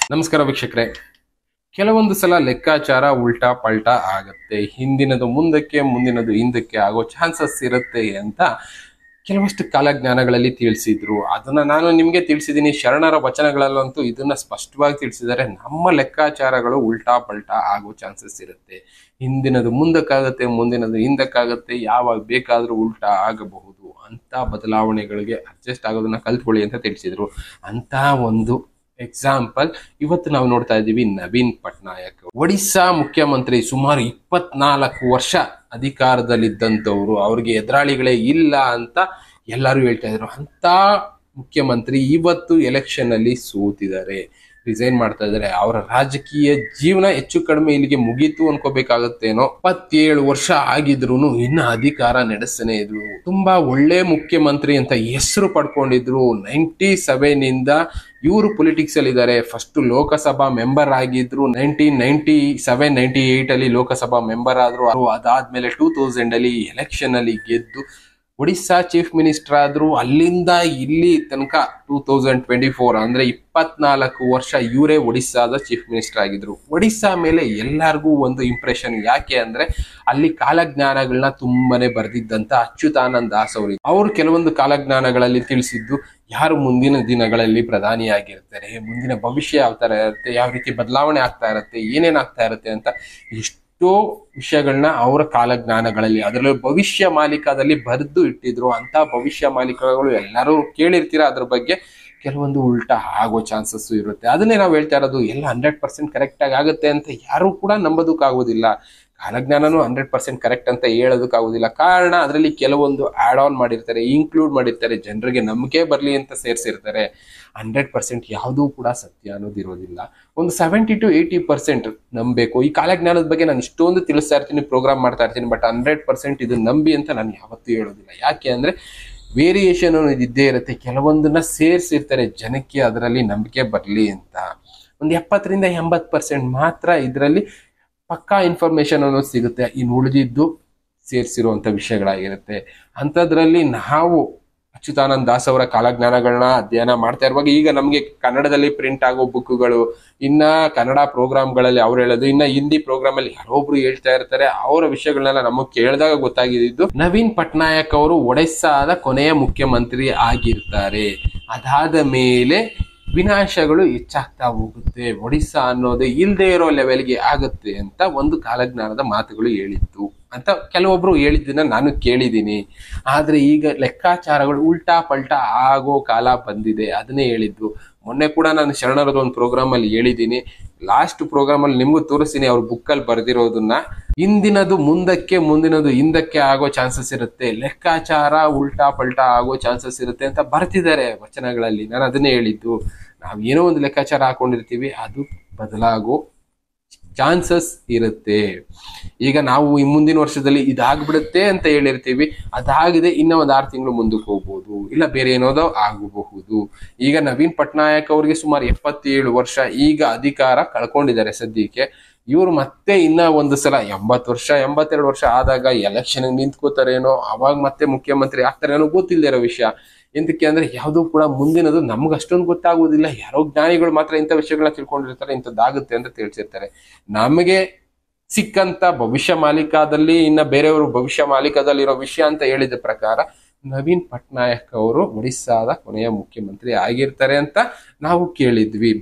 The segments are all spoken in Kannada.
ನಮಸ್ಕಾರ ವೀಕ್ಷಕರೇ. ಕೆಲವೊಂದು ಸಲ ಲೆಕ್ಕಾಚಾರ ಉಲ್ಟಾ ಪಲ್ಟಾ ಆಗತ್ತೆ, ಹಿಂದಿನದು ಮುಂದಕ್ಕೆ ಮುಂದಿನದು ಹಿಂದಕ್ಕೆ ಆಗೋ ಚಾನ್ಸಸ್ ಇರುತ್ತೆ ಅಂತ ಕೆಲವಷ್ಟು ಕಾಲಜ್ಞಾನಗಳಲ್ಲಿ ತಿಳಿಸಿದ್ರು. ಅದನ್ನ ನಾನು ನಿಮ್ಗೆ ತಿಳಿಸಿದ್ದೀನಿ. ಶರಣರ ವಚನಗಳಲ್ಲಂತೂ ಇದನ್ನ ಸ್ಪಷ್ಟವಾಗಿ ತಿಳಿಸಿದ್ದಾರೆ. ನಮ್ಮ ಲೆಕ್ಕಾಚಾರಗಳು ಉಲ್ಟಾ ಪಲ್ಟಾ ಆಗೋ ಚಾನ್ಸಸ್ ಇರುತ್ತೆ. ಹಿಂದಿನದು ಮುಂದಕ್ಕಾಗತ್ತೆ, ಮುಂದಿನದು ಹಿಂದಕ್ಕಾಗತ್ತೆ, ಯಾವಾಗ ಬೇಕಾದ್ರೂ ಉಲ್ಟಾ ಆಗಬಹುದು. ಅಂತ ಬದಲಾವಣೆಗಳಿಗೆ ಅಡ್ಜಸ್ಟ್ ಆಗೋದನ್ನ ಕಲ್ತ್ಕೊಳ್ಳಿ ಅಂತ ತಿಳಿಸಿದ್ರು. ಅಂತ ಒಂದು ಎಕ್ಸಾಂಪಲ್ ಇವತ್ತು ನಾವು ನೋಡ್ತಾ ಇದ್ದೀವಿ. ನವೀನ್ ಪಟ್ನಾಯಕ್ ಒಡಿಸ್ಸಾ ಮುಖ್ಯಮಂತ್ರಿ, ಸುಮಾರು 24 ವರ್ಷ ಅಧಿಕಾರದಲ್ಲಿದ್ದಂಥವ್ರು, ಅವ್ರಿಗೆ ಎದುರಾಳಿಗಳೇ ಇಲ್ಲ ಅಂತ ಎಲ್ಲರೂ ಹೇಳ್ತಾ ಇದ್ರು. ಅಂತ ಮುಖ್ಯಮಂತ್ರಿ ಇವತ್ತು ಎಲೆಕ್ಷನ್ ಅಲ್ಲಿ ಸೋತಿದ್ದಾರೆ, ರಿಸೈನ್ ಮಾಡ್ತಾ ಇದ್ದಾರೆ. ಅವರ ರಾಜಕೀಯ ಜೀವನ ಹೆಚ್ಚು ಕಡಿಮೆ ಇಲ್ಲಿಗೆ ಮುಗೀತು ಅನ್ಕೋಬೇಕಾಗತ್ತೇನೋ. 27 ವರ್ಷ ಆಗಿದ್ರು ಇನ್ನ ಅಧಿಕಾರ ನಡೆಸನೇ ಇದ್ರು. ತುಂಬಾ ಒಳ್ಳೆ ಮುಖ್ಯಮಂತ್ರಿ ಅಂತ ಹೆಸರು ಪಡ್ಕೊಂಡಿದ್ರು. 97 ಇಂದ ಇವರು ಪೊಲಿಟಿಕ್ಸ್ ಅಲ್ಲಿ ಇದ್ದಾರೆ. ಫಸ್ಟ್ ಲೋಕಸಭಾ ಮೆಂಬರ್ ಆಗಿದ್ರು. 1997-98 ಅಲ್ಲಿ ಲೋಕಸಭಾ ಮೆಂಬರ್ ಆದ್ರು. ಅದಾದ್ಮೇಲೆ 2000 ಅಲ್ಲಿ ಎಲೆಕ್ಷನ್ ಅಲ್ಲಿ ಗೆದ್ದು ಒಡಿಸ್ಸಾ ಚೀಫ್ ಮಿನಿಸ್ಟರ್ ಆದ್ರು. ಅಲ್ಲಿಂದ ಇಲ್ಲಿ ತನಕ 2024 ಅಂದ್ರೆ 24 ವರ್ಷ ಇವರೇ ಒಡಿಸ್ಸಾದ ಚೀಫ್ ಮಿನಿಸ್ಟರ್ ಆಗಿದ್ರು. ಒಡಿಸ್ಸಾ ಮೇಲೆ ಎಲ್ಲರಿಗೂ ಒಂದು ಇಂಪ್ರೆಷನ್. ಯಾಕೆ ಅಂದ್ರೆ ಅಲ್ಲಿ ಕಾಲಜ್ಞಾನಗಳನ್ನ ತುಂಬಾನೇ ಬರೆದಿದ್ದಂತ ಅಚ್ಯುತಾನಂದ ದಾಸ್ ಅವರು ಕೆಲವೊಂದು ಕಾಲಜ್ಞಾನಗಳಲ್ಲಿ ತಿಳಿಸಿದ್ದು, ಯಾರು ಮುಂದಿನ ದಿನಗಳಲ್ಲಿ ಪ್ರಧಾನಿಯಾಗಿರ್ತಾರೆ, ಮುಂದಿನ ಭವಿಷ್ಯ ಯಾವ ತರ ಇರುತ್ತೆ, ಯಾವ ರೀತಿ ಬದಲಾವಣೆ ಆಗ್ತಾ ಇರುತ್ತೆ, ಏನೇನಾಗ್ತಾ ಇರುತ್ತೆ ಅಂತ ಎಷ್ಟೋ ವಿಷಯಗಳನ್ನ ಅವರ ಕಾಲಜ್ಞಾನಗಳಲ್ಲಿ, ಅದರಲ್ಲೂ ಭವಿಷ್ಯ ಮಾಲಿಕದಲ್ಲಿ ಬರೆದು ಇಟ್ಟಿದ್ರು. ಅಂತ ಭವಿಷ್ಯ ಮಾಲಿಕಗಳು ಎಲ್ಲರೂ ಕೇಳಿರ್ತೀರ. ಅದ್ರ ಬಗ್ಗೆ ಕೆಲವೊಂದು ಉಲ್ಟಾ ಆಗೋ ಚಾನ್ಸಸ್ ಇರುತ್ತೆ. ಅದನ್ನೇ ನಾವು ಹೇಳ್ತಾ ಇರೋದು. ಎಲ್ಲ 100% ಕರೆಕ್ಟ್ ಆಗಿ ಆಗುತ್ತೆ ಅಂತ ಯಾರು ಕೂಡ ನಂಬೋದಕ್ಕಾಗೋದಿಲ್ಲ. ಕಾಲಜ್ಞಾನನು 100% ಕರೆಕ್ಟ್ ಅಂತ ಹೇಳೋದಕ್ಕಾಗೋದಿಲ್ಲ. ಕಾರಣ ಅದರಲ್ಲಿ ಕೆಲವೊಂದು ಆಡ್ ಆನ್ ಮಾಡಿರ್ತಾರೆ, ಇನ್ಕ್ಲೂಡ್ ಮಾಡಿರ್ತಾರೆ, ಜನರಿಗೆ ನಂಬಿಕೆ ಬರಲಿ ಅಂತ ಸೇರಿಸಿರ್ತಾರೆ. 100% ಯಾವುದೂ ಕೂಡ ಸತ್ಯ ಅನ್ನೋದಿರೋದಿಲ್ಲ. ಒಂದು 70 to 80% ನಂಬಬೇಕು. ಈ ಕಾಲಜ್ಞಾನದ ಬಗ್ಗೆ ನಾನು ಇಷ್ಟೊಂದು ತಿಳಿಸ್ತಾ ಇರ್ತೀನಿ, ಪ್ರೋಗ್ರಾಮ್ ಮಾಡ್ತಾ ಇರ್ತೀನಿ. ಬಟ್ 100% ಇದು ನಂಬಿ ಅಂತ ನಾನು ಯಾವತ್ತೂ ಹೇಳೋದಿಲ್ಲ. ಯಾಕೆ ಅಂದ್ರೆ ವೇರಿಯೇಷನ್ ಅನ್ನೋದು ಇದ್ದೇ ಇರುತ್ತೆ. ಕೆಲವೊಂದನ್ನ ಸೇರಿಸಿರ್ತಾರೆ ಜನಕ್ಕೆ ಅದರಲ್ಲಿ ನಂಬಿಕೆ ಬರಲಿ ಅಂತ. ಒಂದು 70 to 80% ಮಾತ್ರ ಇದರಲ್ಲಿ ಪಕ್ಕಾ ಇನ್ಫಾರ್ಮೇಶನ್ ಅನ್ನೋದು ಸಿಗುತ್ತೆ. ಇನ್ನು ಉಳಿದಿದ್ದು ಸೇರಿಸಿರುವಂತ ವಿಷಯಗಳಾಗಿರುತ್ತೆ. ಅಂಥದ್ರಲ್ಲಿ ನಾವು ಅಚ್ಯುತಾನಂದ ದಾಸ್ ಅವರ ಕಾಲಜ್ಞಾನಗಳನ್ನ ಅಧ್ಯಯನ ಮಾಡ್ತಾ ಇರುವಾಗ ಈಗ ನಮ್ಗೆ ಕನ್ನಡದಲ್ಲಿ ಪ್ರಿಂಟ್ ಆಗೋ ಬುಕ್ಗಳು, ಇನ್ನ ಕನ್ನಡ ಪ್ರೋಗ್ರಾಮ್ಗಳಲ್ಲಿ ಅವ್ರು ಹೇಳೋದು, ಇನ್ನ ಹಿಂದಿ ಪ್ರೋಗ್ರಾಮ್ ಅಲ್ಲಿ ಯಾರೊಬ್ರು ಹೇಳ್ತಾ ಇರ್ತಾರೆ. ಅವರ ವಿಷಯಗಳನ್ನೆಲ್ಲ ನಮಗೆ ಕೇಳಿದಾಗ ಗೊತ್ತಾಗಿದ್ದು, ನವೀನ್ ಪಟ್ನಾಯಕ್ ಅವರು ಒಡಿಸ್ಸಾದ ಕೊನೆಯ ಮುಖ್ಯಮಂತ್ರಿ ಆಗಿರ್ತಾರೆ. ಅದಾದ ಮೇಲೆ ವಿನಾಶಗಳು ಹೆಚ್ಚಾಗ್ತಾ ಹೋಗುತ್ತೆ, ಒಡಿಸ್ಸಾ ಅನ್ನೋದು ಇಲ್ಲದೆ ಇರೋ ಲೆವೆಲ್ಗೆ ಆಗುತ್ತೆ ಅಂತ ಒಂದು ಕಾಲಜ್ಞಾನದ ಮಾತುಗಳು ಹೇಳಿತ್ತು ಅಂತ ಕೆಲವೊಬ್ರು ಹೇಳಿದ್ದನ್ನ ನಾನು ಕೇಳಿದ್ದೀನಿ. ಆದ್ರೆ ಈಗ ಲೆಕ್ಕಾಚಾರಗಳು ಉಲ್ಟಾ ಪಲ್ಟಾ ಆಗೋ ಕಾಲ ಬಂದಿದೆ. ಅದನ್ನೇ ಹೇಳಿದ್ದು. ಮೊನ್ನೆ ಕೂಡ ನಾನು ಶರಣರದ ಒಂದು ಪ್ರೋಗ್ರಾಮ್ ಅಲ್ಲಿ ಹೇಳಿದ್ದೀನಿ. ಲಾಸ್ಟ್ ಪ್ರೋಗ್ರಾಮ್ ಅಲ್ಲಿ ನಿಮ್ಗೂ ತೋರಿಸ್ತೀನಿ ಅವ್ರ ಬುಕ್ ಅಲ್ಲಿ ಬರ್ದಿರೋದನ್ನ. ಹಿಂದಿನದು ಮುಂದಕ್ಕೆ, ಮುಂದಿನದು ಹಿಂದಕ್ಕೆ ಆಗೋ ಚಾನ್ಸಸ್ ಇರುತ್ತೆ, ಲೆಕ್ಕಾಚಾರ ಉಲ್ಟಾ ಪಲ್ಟಾ ಆಗೋ ಚಾನ್ಸಸ್ ಇರುತ್ತೆ ಅಂತ ಬರ್ತಿದ್ದಾರೆ ವಚನಗಳಲ್ಲಿ. ನಾನು ಅದನ್ನೇ ಹೇಳಿದ್ದು. ನಾವ್ ಏನೋ ಒಂದು ಲೆಕ್ಕಾಚಾರ ಹಾಕೊಂಡಿರ್ತೀವಿ, ಅದು ಬದಲಾಗೋ ಚಾನ್ಸಸ್ ಇರುತ್ತೆ. ಈಗ ನಾವು ಈ ಮುಂದಿನ ವರ್ಷದಲ್ಲಿ ಇದಾಗ್ಬಿಡುತ್ತೆ ಅಂತ ಹೇಳಿರ್ತೀವಿ, ಅದಾಗಿದೆ ಇನ್ನ ಒಂದು 6 ತಿಂಗಳು ಮುಂದಕ್ಕೆ ಹೋಗ್ಬೋದು, ಇಲ್ಲ ಬೇರೆ ಏನೋದೋ ಆಗಬಹುದು. ಈಗ ನವೀನ್ ಪಟ್ನಾಯಕ್ ಅವ್ರಿಗೆ ಸುಮಾರು 77 ವರ್ಷ ಈಗ ಅಧಿಕಾರ ಕಳ್ಕೊಂಡಿದ್ದಾರೆ ಸದ್ಯಕ್ಕೆ. ಇವರು ಮತ್ತೆ ಇನ್ನ ಒಂದು ಸಲ 80 ವರ್ಷ 82 ವರ್ಷ ಆದಾಗ ಎಲೆಕ್ಷನ್ ನಿಂತ್ಕೋತಾರೇನೋ, ಅವಾಗ ಮತ್ತೆ ಮುಖ್ಯಮಂತ್ರಿ ಆಗ್ತಾರೇನೋ ಗೊತ್ತಿಲ್ಲದೆ ಇರೋ ವಿಷಯ. ಎಂತಕ್ಕೆ ಅಂದ್ರೆ ಯಾವ್ದು ಕೂಡ ಮುಂದಿನದು ನಮ್ಗೆ ಅಷ್ಟೊಂದು ಗೊತ್ತಾಗುವುದಿಲ್ಲ. ಯಾರೋ ಜ್ಞಾನಿಗಳು ಮಾತ್ರ ಇಂಥ ವಿಷಯಗಳನ್ನ ತಿಳ್ಕೊಂಡಿರ್ತಾರೆ, ಇಂಥದ್ದಾಗುತ್ತೆ ಅಂತ ತಿಳಿಸಿರ್ತಾರೆ. ನಮಗೆ ಸಿಕ್ಕಂತ ಭವಿಷ್ಯ ಮಾಲಿಕದಲ್ಲಿ ಇನ್ನ ಬೇರೆಯವರು ಭವಿಷ್ಯ ಮಾಲಿಕದಲ್ಲಿರೋ ವಿಷಯ ಅಂತ ಹೇಳಿದ ಪ್ರಕಾರ ನವೀನ್ ಪಟ್ನಾಯಕ್ ಅವರು ಒಡಿಸ್ಸಾದ ಕೊನೆಯ ಮುಖ್ಯಮಂತ್ರಿ ಆಗಿರ್ತಾರೆ ಅಂತ ನಾವು ಕೇಳಿದ್ವಿ.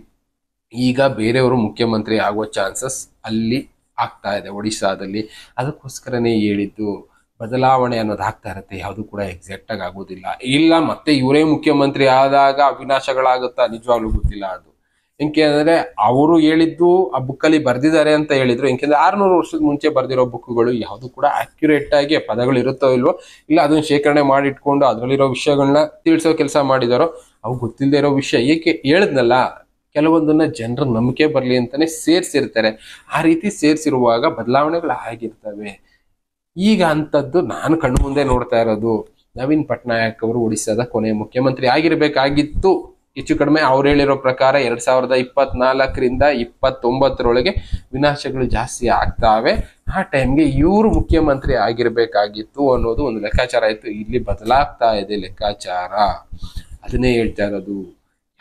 ಈಗ ಬೇರೆಯವರು ಮುಖ್ಯಮಂತ್ರಿ ಆಗುವ ಚಾನ್ಸಸ್ ಅಲ್ಲಿ ಆಗ್ತಾ ಇದೆ ಒಡಿಸ್ಸಾದಲ್ಲಿ. ಅದಕ್ಕೋಸ್ಕರನೇ ಹೇಳಿದ್ದು, ಬದಲಾವಣೆ ಅನ್ನೋದು ಆಗ್ತಾ ಇರುತ್ತೆ, ಯಾವುದು ಕೂಡ ಎಕ್ಸಾಕ್ಟ್ ಆಗಿ ಆಗೋದಿಲ್ಲ. ಇಲ್ಲ ಮತ್ತೆ ಇವರೇ ಮುಖ್ಯಮಂತ್ರಿ ಆದಾಗ ವಿನಾಶಗಳಾಗುತ್ತಾ, ನಿಜವಾಗ್ಲೂ ಗೊತ್ತಿಲ್ಲ. ಅದು ಎಂಕೆ ಅಂದ್ರೆ ಅವರು ಹೇಳಿದ್ದು ಆ ಬುಕ್ ಅಲ್ಲಿ ಬರ್ದಿದ್ದಾರೆ ಅಂತ ಹೇಳಿದ್ರು. ಎಂಕೆಂದ್ರೆ 600 ವರ್ಷದ ಮುಂಚೆ ಬರ್ದಿರೋ ಬುಕ್ಗಳು ಯಾವುದು ಕೂಡ ಅಕ್ಯುರೇಟ್ ಆಗಿ ಪದಗಳು ಇರುತ್ತೋ ಇಲ್ವೋ, ಇಲ್ಲ ಅದನ್ನ ಶೇಖರಣೆ ಮಾಡಿಟ್ಕೊಂಡು ಅದರಲ್ಲಿರೋ ವಿಷಯಗಳನ್ನ ತಿಳಿಸೋ ಕೆಲಸ ಮಾಡಿದಾರೋ, ಅವು ಗೊತ್ತಿಲ್ಲದೆ ಇರೋ ವಿಷಯ. ಏಕೆ ಹೇಳಿದ್ನಲ್ಲ, ಕೆಲವೊಂದನ್ನ ಜನರ ನಂಬಿಕೆ ಬರ್ಲಿ ಅಂತಾನೆ ಸೇರ್ಸಿರ್ತಾರೆ. ಆ ರೀತಿ ಸೇರ್ಸಿರುವಾಗ ಬದಲಾವಣೆಗಳು ಆಗಿರ್ತವೆ. ಈಗ ಅಂತದ್ದು ನಾನು ಕಣ್ಣು ಮುಂದೆ ನೋಡ್ತಾ ಇರೋದು. ನವೀನ್ ಪಟ್ನಾಯಕ್ ಅವರು ಒಡಿಸ್ಸಾದ ಕೊನೆಯ ಮುಖ್ಯಮಂತ್ರಿ ಆಗಿರ್ಬೇಕಾಗಿತ್ತು. ಹೆಚ್ಚು ಕಡಿಮೆ ಅವ್ರು ಹೇಳಿರೋ ಪ್ರಕಾರ 2024ರಿಂದ 29ರೊಳಗೆ ವಿನಾಶಗಳು ಜಾಸ್ತಿ ಆಗ್ತಾವೆ. ಆ ಟೈಮ್ಗೆ ಇವರು ಮುಖ್ಯಮಂತ್ರಿ ಆಗಿರ್ಬೇಕಾಗಿತ್ತು ಅನ್ನೋದು ಒಂದು ಲೆಕ್ಕಾಚಾರ ಆಯ್ತು. ಇಲ್ಲಿ ಬದಲಾಗ್ತಾ ಇದೆ ಲೆಕ್ಕಾಚಾರ. ಅದನ್ನೇ ಹೇಳ್ತಾ ಇರೋದು.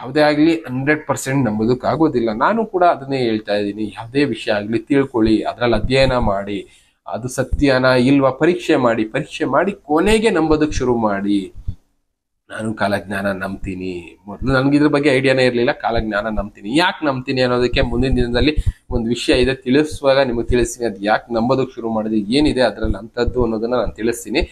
ಯಾವುದೇ ಆಗಲಿ 100% ನಂಬೋದಕ್ಕಾಗೋದಿಲ್ಲ. ನಾನು ಕೂಡ ಅದನ್ನೇ ಹೇಳ್ತಾ ಇದ್ದೀನಿ. ಯಾವುದೇ ವಿಷಯ ಆಗಲಿ ತಿಳ್ಕೊಳ್ಳಿ, ಅದರಲ್ಲಿ ಅಧ್ಯಯನ ಮಾಡಿ, ಅದು ಸತ್ಯನಾ ಇಲ್ವಾ ಪರೀಕ್ಷೆ ಮಾಡಿ ಕೊನೆಗೆ ನಂಬೋದಕ್ಕೆ ಶುರು ಮಾಡಿ. ನಾನು ಕಾಲಜ್ಞಾನ ನಂಬ್ತೀನಿ. ಮೊದಲು ನನಗಿದ್ರ ಬಗ್ಗೆ ಐಡಿಯಾನೇ ಇರಲಿಲ್ಲ. ಕಾಲಜ್ಞಾನ ನಂಬ್ತೀನಿ. ಯಾಕೆ ನಂಬ್ತೀನಿ ಅನ್ನೋದಕ್ಕೆ ಮುಂದಿನ ದಿನದಲ್ಲಿ ಒಂದು ವಿಷಯ ಇದೆ, ತಿಳಿಸುವಾಗ ನಿಮಗೆ ತಿಳಿಸ್ತೀನಿ. ಅದು ಯಾಕೆ ನಂಬೋದಕ್ಕೆ ಶುರು ಮಾಡಿದೆ, ಏನಿದೆ ಅದರಲ್ಲಿ ಅಂಥದ್ದು ಅನ್ನೋದನ್ನ ನಾನು ತಿಳಿಸ್ತೀನಿ.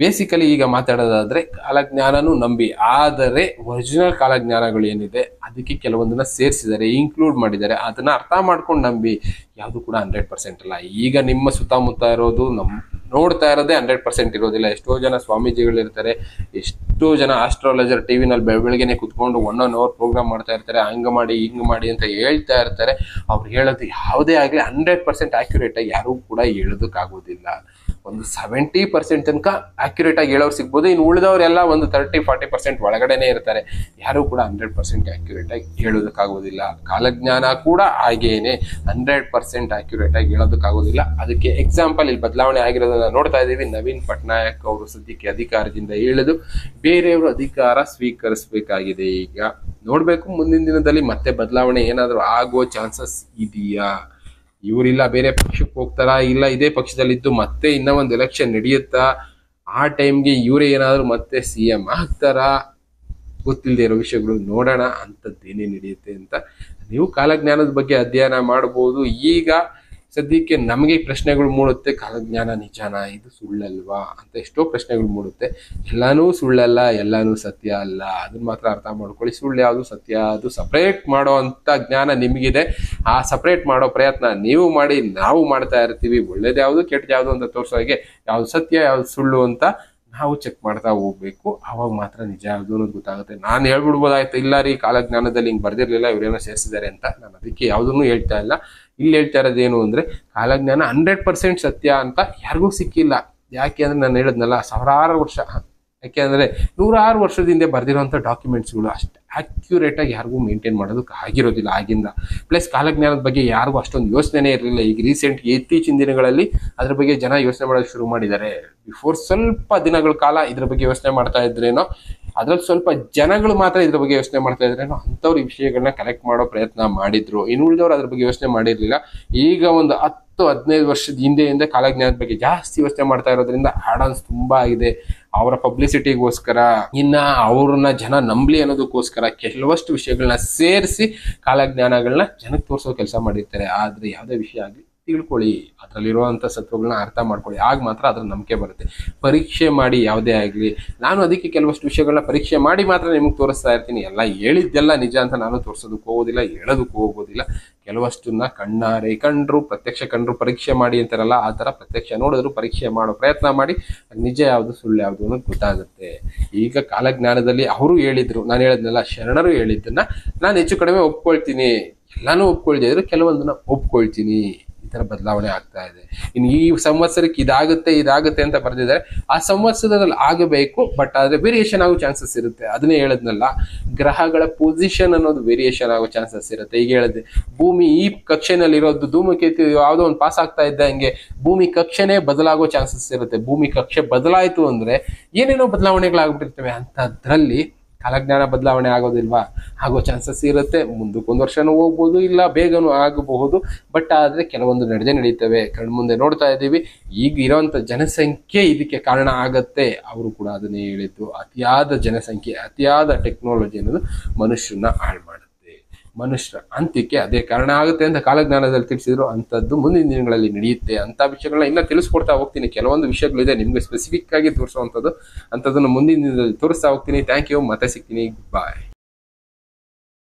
ಬೇಸಿಕಲಿ ಈಗ ಮಾತಾಡೋದಾದ್ರೆ ಕಾಲಜ್ಞಾನನೂ ನಂಬಿ, ಆದರೆ ಒರಿಜಿನಲ್ ಕಾಲಜ್ಞಾನಗಳು ಏನಿದೆ ಅದಕ್ಕೆ ಕೆಲವೊಂದನ್ನ ಸೇರಿಸಿದ್ದಾರೆ, ಇನ್ಕ್ಲೂಡ್ ಮಾಡಿದ್ದಾರೆ. ಅದನ್ನ ಅರ್ಥ ಮಾಡ್ಕೊಂಡು ನಂಬಿ. ಯಾವುದು ಕೂಡ 100% ಅಲ್ಲ. ಈಗ ನಿಮ್ಮ ಸುತ್ತಮುತ್ತ ಇರೋದು ನೋಡ್ತಾ ಇರೋದೇ 100% ಇರೋದಿಲ್ಲ. ಎಷ್ಟೋ ಜನ ಸ್ವಾಮೀಜಿಗಳು ಇರ್ತಾರೆ, ಎಷ್ಟೋ ಜನ ಆಸ್ಟ್ರಾಲಜರ್ ಟಿವಿನಲ್ಲಿ ಬೆಳಗ್ಗೆನೆ ಕುತ್ಕೊಂಡು 1 hour ಪ್ರೋಗ್ರಾಮ್ ಮಾಡ್ತಾ ಇರ್ತಾರೆ. ಹಂಗ ಮಾಡಿ ಹಿಂಗ್ ಮಾಡಿ ಅಂತ ಹೇಳ್ತಾ ಇರ್ತಾರೆ. ಅವ್ರು ಹೇಳೋದು ಯಾವುದೇ ಆಗಲಿ 100% ಆಕ್ಯುರೇಟ್ ಆಗಿ ಯಾರೂ ಕೂಡ ಹೇಳೋದಕ್ಕಾಗೋದಿಲ್ಲ. ಒಂದು 70% ತನಕ ಆಕ್ಯುರೇಟ್ ಆಗಿ ಹೇಳೋರು ಸಿಗ್ಬೋದು. ಇನ್ನು ಉಳಿದವರೆಲ್ಲ ಒಂದು 30-40% ಒಳಗಡೆನೆ ಇರ್ತಾರೆ. ಯಾರು ಕೂಡ 100% ಆಕ್ಯುರೇಟ್ ಆಗಿ ಹೇಳೋದಕ್ಕಾಗೋದಿಲ್ಲ. ಕಾಲಜ್ಞಾನ ಕೂಡ ಹಾಗೇನೆ 100% ಆಕ್ಯುರೇಟ್ ಆಗಿ ಹೇಳೋದಕ್ಕಾಗೋದಿಲ್ಲ. ಅದಕ್ಕೆ ಎಕ್ಸಾಂಪಲ್ ಇಲ್ಲಿ ಬದಲಾವಣೆ ಆಗಿರೋದನ್ನ ನೋಡ್ತಾ ಇದ್ದೀವಿ. ನವೀನ್ ಪಟ್ನಾಯಕ್ ಅವರು ಸದ್ಯಕ್ಕೆ ಅಧಿಕಾರದಿಂದ ಇಳಿದು ಬೇರೆಯವರು ಅಧಿಕಾರ ಸ್ವೀಕರಿಸಬೇಕಾಗಿದೆ. ಈಗ ನೋಡ್ಬೇಕು ಮುಂದಿನ ದಿನದಲ್ಲಿ ಮತ್ತೆ ಬದಲಾವಣೆ ಏನಾದರೂ ಆಗೋ ಚಾನ್ಸಸ್ ಇದೆಯಾ? ಇವರಿಲ್ಲ ಬೇರೆ ಪಕ್ಷಕ್ಕೆ ಹೋಗ್ತಾರಾ, ಇಲ್ಲ ಇದೇ ಪಕ್ಷದಲ್ಲಿದ್ದು ಮತ್ತೆ ಇನ್ನೂ ಒಂದು ಎಲೆಕ್ಷನ್ ನಡೆಯುತ್ತಾ, ಆ ಟೈಮ್ಗೆ ಇವರೇ ಏನಾದ್ರು ಮತ್ತೆ CM ಆಗ್ತಾರಾ? ಗೊತ್ತಿಲ್ಲದೆ ಇರೋ ವಿಷಯಗಳು. ನೋಡೋಣ ಅಂಥದ್ದೇನೇ ನಡೆಯುತ್ತೆ ಅಂತ. ನೀವು ಕಾಲಜ್ಞಾನದ ಬಗ್ಗೆ ಅಧ್ಯಯನ ಮಾಡಬಹುದು. ಈಗ ಸದ್ಯಕ್ಕೆ ನಮಗೆ ಪ್ರಶ್ನೆಗಳು ಮೂಡುತ್ತೆ, ಕಾಲಜ್ಞಾನ ನಿಜಾನ, ಇದು ಸುಳ್ಳಲ್ವಾ ಅಂತ ಎಷ್ಟೋ ಪ್ರಶ್ನೆಗಳು ಮೂಡುತ್ತೆ. ಎಲ್ಲಾನು ಸುಳ್ಳಲ್ಲ, ಎಲ್ಲಾನು ಸತ್ಯ ಅಲ್ಲ. ಅದನ್ನ ಮಾತ್ರ ಅರ್ಥ ಮಾಡ್ಕೊಳ್ಳಿ. ಸುಳ್ಳು ಯಾವುದು, ಸತ್ಯ ಅದು ಸಪರೇಟ್ ಮಾಡೋ ಅಂತ ಜ್ಞಾನ ನಿಮಗಿದೆ. ಆ ಸಪರೇಟ್ ಮಾಡೋ ಪ್ರಯತ್ನ ನೀವು ಮಾಡಿ, ನಾವು ಮಾಡ್ತಾ ಇರ್ತೀವಿ. ಒಳ್ಳೇದು ಯಾವುದು ಕೆಟ್ಟದ್ದು ಯಾವುದು ಅಂತ ತೋರಿಸೋ ಹಾಗೆ ಯಾವ್ದು ಸತ್ಯ ಯಾವ್ದು ಸುಳ್ಳು ಅಂತ ನಾವು ಚೆಕ್ ಮಾಡ್ತಾ ಹೋಗ್ಬೇಕು. ಅವಾಗ ಮಾತ್ರ ನಿಜ ಯಾವುದು ಅನ್ನೋದು ಗೊತ್ತಾಗುತ್ತೆ. ನಾನು ಹೇಳ್ಬಿಡ್ಬೋದಾಯ್ತು, ಇಲ್ಲ ರೀ ಕಾಲಜ್ಞಾನದಲ್ಲಿ ಹಿಂಗೆ ಬರ್ದಿರ್ಲಿಲ್ಲ, ಇವರೇನೋ ಸೇರಿಸಿದ್ದಾರೆ ಅಂತ. ನಾನು ಅದಕ್ಕೆ ಯಾವುದನ್ನು ಹೇಳ್ತಾ ಇಲ್ಲ. ಇಲ್ಲಿ ಹೇಳ್ತಾ ಇರೋದೇನು ಅಂದ್ರೆ ಕಾಲಜ್ಞಾನ 100% ಸತ್ಯ ಅಂತ ಯಾರಿಗೂ ಸಿಕ್ಕಿಲ್ಲ. ಯಾಕೆ ಅಂದ್ರೆ ನಾನು ಹೇಳಿದ್ನಲ್ಲ, ಸಾವಿರಾರು ವರ್ಷ, ಯಾಕೆ ಅಂದ್ರೆ 100 ವರ್ಷದ ಹಿಂದೆ ಬರ್ದಿರೋಂಥ ಡಾಕ್ಯುಮೆಂಟ್ಸ್ಗಳು ಅಷ್ಟು ಅಕ್ಯುರೇಟ್ ಆಗಿ ಯಾರಿಗೂ ಮೇಂಟೈನ್ ಮಾಡೋದಕ್ಕೆ ಆಗಿರೋದಿಲ್ಲ ಆಗಿಂದ. ಪ್ಲಸ್ ಕಾಲಜ್ಞಾನದ ಬಗ್ಗೆ ಯಾರಿಗೂ ಅಷ್ಟೊಂದು ಯೋಚನೆ ಇರಲಿಲ್ಲ. ಈಗ ರೀಸೆಂಟ್ ಇತ್ತೀಚಿನ ದಿನಗಳಲ್ಲಿ ಅದ್ರ ಬಗ್ಗೆ ಜನ ಯೋಚನೆ ಮಾಡೋದು ಶುರು ಮಾಡಿದ್ದಾರೆ. ಬಿಫೋರ್ ಸ್ವಲ್ಪ ದಿನಗಳ ಕಾಲ ಇದ್ರ ಬಗ್ಗೆ ಯೋಚನೆ ಮಾಡ್ತಾ ಇದ್ರೇನೋ, ಅದ್ರಲ್ಲಿ ಸ್ವಲ್ಪ ಜನಗಳು ಮಾತ್ರ ಇದ್ರ ಬಗ್ಗೆ ಯೋಚನೆ ಮಾಡ್ತಾ ಇದ್ರೇನೋ ಅಂಥವ್ರು ಈ ವಿಷಯಗಳನ್ನ ಕಲೆಕ್ಟ್ ಮಾಡೋ ಪ್ರಯತ್ನ ಮಾಡಿದ್ರು. ಇನ್ನು ಉಳಿದವ್ರು ಅದ್ರ ಬಗ್ಗೆ ಯೋಚನೆ ಮಾಡಿರ್ಲಿಲ್ಲ. ಈಗ ಒಂದು 10-15 ವರ್ಷದ ಹಿಂದೆಯಿಂದ ಕಾಲಜ್ಞಾನದ ಬಗ್ಗೆ ಜಾಸ್ತಿ ಯೋಚನೆ ಮಾಡ್ತಾ ಇರೋದ್ರಿಂದ ಆಡನ್ಸ್ ತುಂಬಾ ಆಗಿದೆ. ಅವರ ಪಬ್ಲಿಸಿಟಿಗೋಸ್ಕರ, ಇನ್ನ ಅವ್ರನ್ನ ಜನ ನಂಬಲಿ ಅನ್ನೋದಕ್ಕೋಸ್ಕರ ಕೆಲವಷ್ಟು ವಿಷಯಗಳನ್ನ ಸೇರಿಸಿ ಕಾಲಜ್ಞಾನಗಳನ್ನ ಜನಕ್ಕೆ ತೋರಿಸೋ ಕೆಲಸ ಮಾಡಿರ್ತಾರೆ. ಆದ್ರೆ ಯಾವುದೇ ವಿಷಯ ಆಗಲಿ ತಿಳ್ಕೊಳ್ಳಿ, ಅದರಲ್ಲಿರುವಂಥ ಸತ್ವಗಳನ್ನ ಅರ್ಥ ಮಾಡ್ಕೊಳ್ಳಿ. ಆಗ ಮಾತ್ರ ಅದ್ರ ನಂಬಿಕೆ ಬರುತ್ತೆ. ಪರೀಕ್ಷೆ ಮಾಡಿ ಯಾವುದೇ ಆಗಲಿ. ನಾನು ಅದಕ್ಕೆ ಕೆಲವಷ್ಟು ವಿಷಯಗಳನ್ನ ಪರೀಕ್ಷೆ ಮಾಡಿ ಮಾತ್ರ ನಿಮಗೆ ತೋರಿಸ್ತಾ ಇರ್ತೀನಿ. ಎಲ್ಲ ಹೇಳಿದ್ದೆಲ್ಲ ನಿಜ ಅಂತ ನಾನು ತೋರಿಸೋದಕ್ಕೂ ಹೋಗೋದಿಲ್ಲ, ಹೇಳೋದಕ್ಕೂ ಹೋಗೋದಿಲ್ಲ. ಕೆಲವಷ್ಟನ್ನ ಕಣ್ಣಾರೆ ಕಂಡ್ರು, ಪ್ರತ್ಯಕ್ಷ ಕಂಡ್ರು ಪರೀಕ್ಷೆ ಮಾಡಿ ಅಂತಾರಲ್ಲ, ಆ ಥರ ಪ್ರತ್ಯಕ್ಷ ನೋಡಿದ್ರು ಪರೀಕ್ಷೆ ಮಾಡೋ ಪ್ರಯತ್ನ ಮಾಡಿ ನಿಜ ಯಾವುದು ಸುಳ್ಳು ಯಾವುದು ಅನ್ನೋದು ಗೊತ್ತಾಗುತ್ತೆ. ಈಗ ಕಾಲಜ್ಞಾನದಲ್ಲಿ ಅವರು ಹೇಳಿದ್ರು, ನಾನು ಹೇಳಿದ್ನಲ್ಲ, ಶರಣರು ಹೇಳಿದ್ದನ್ನ ನಾನು ಹೆಚ್ಚು ಕಡಿಮೆ ಒಪ್ಕೊಳ್ತೀನಿ. ಎಲ್ಲಾನು ಒಪ್ಕೊಳ್ತಾ ಇದ್ರು, ಕೆಲವೊಂದನ್ನ ಒಪ್ಕೊಳ್ತೀನಿ. ಈ ತರ ಬದಲಾವಣೆ ಆಗ್ತಾ ಇದೆ. ಇನ್ನು ಈ ಸಂವತ್ಸರಕ್ಕೆ ಇದಾಗುತ್ತೆ ಅಂತ ಬರ್ದಿದ್ದಾರೆ. ಆ ಸಂವತ್ಸರದಲ್ಲಿ ಆಗಬೇಕು, ಬಟ್ ಆದ್ರೆ ವೇರಿಯೇಷನ್ ಆಗೋ ಚಾನ್ಸಸ್ ಇರುತ್ತೆ. ಅದನ್ನೇ ಹೇಳದ್ನಲ್ಲ, ಗ್ರಹಗಳ ಪೊಸಿಷನ್ ಅನ್ನೋದು ವೇರಿಯೇಷನ್ ಆಗೋ ಚಾನ್ಸಸ್ ಇರುತ್ತೆ. ಈಗ ಹೇಳಿದೆ, ಭೂಮಿ ಈ ಕಕ್ಷೆನಲ್ಲಿ ಇರೋದು ಧೂಮಕೇತು ಯಾವುದೋ ಒಂದು ಪಾಸ್ ಆಗ್ತಾ ಇದ್ದಂಗೆ ಭೂಮಿ ಕಕ್ಷೆನೇ ಬದಲಾಗೋ ಚಾನ್ಸಸ್ ಇರುತ್ತೆ. ಭೂಮಿ ಕಕ್ಷೆ ಬದಲಾಯಿತು ಅಂದ್ರೆ ಏನೇನೋ ಬದಲಾವಣೆಗಳಾಗ್ಬಿಟ್ಟಿರ್ತವೆ. ಅಂತದ್ರಲ್ಲಿ ಕಾಲಜ್ಞಾನ ಬದಲಾವಣೆ ಆಗೋದಿಲ್ವಾ? ಆಗೋ ಚಾನ್ಸಸ್ ಇರುತ್ತೆ. ಮುಂದಕ್ಕೊಂದು ವರ್ಷನೂ ಹೋಗ್ಬೋದು, ಇಲ್ಲ ಬೇಗನೂ ಆಗಬಹುದು. ಬಟ್ ಆದ್ರೆ ಕೆಲವೊಂದು ನಡೀತವೆ, ಕಣ್ಮುಂದೆ ನೋಡ್ತಾ ಇದ್ದೀವಿ. ಈಗ ಇರೋಂಥ ಜನಸಂಖ್ಯೆ ಇದಕ್ಕೆ ಕಾರಣ ಆಗತ್ತೆ. ಅವರು ಕೂಡ ಅದನ್ನೇ ಹೇಳಿದ್ದು, ಅತಿಯಾದ ಜನಸಂಖ್ಯೆ, ಅತಿಯಾದ ಟೆಕ್ನಾಲಜಿ ಅನ್ನೋದು ಮನುಷ್ಯರನ್ನ ಹಾಳು ಮಾಡುತ್ತೆ. ಮನುಷ್ಯರ ಅಂತ್ಯಕ್ಕೆ ಅದೇ ಕಾರಣ ಆಗುತ್ತೆ ಅಂತ ಕಾಲಜ್ಞಾನದಲ್ಲಿ ತಿಳಿಸಿದ್ರು. ಅಂಥದ್ದು ಮುಂದಿನ ದಿನಗಳಲ್ಲಿ ನಡೆಯುತ್ತೆ. ಅಂಥ ವಿಷಯಗಳನ್ನ ಇನ್ನ ತಿಳಿಸ್ಕೊಡ್ತಾ ಹೋಗ್ತೀನಿ. ಕೆಲವೊಂದು ವಿಷಯಗಳಿದೆ ನಿಮ್ಗೆ ಸ್ಪೆಸಿಫಿಕ್ ಆಗಿ ತೋರಿಸುವಂಥದ್ದು, ಅಂಥದ್ದನ್ನು ಮುಂದಿನ ದಿನದಲ್ಲಿ ತೋರಿಸ್ತಾ ಹೋಗ್ತೀನಿ. Thank you. ಮತ್ತೆ ಸಿಗ್ತೀನಿ. ಬಾಯ್.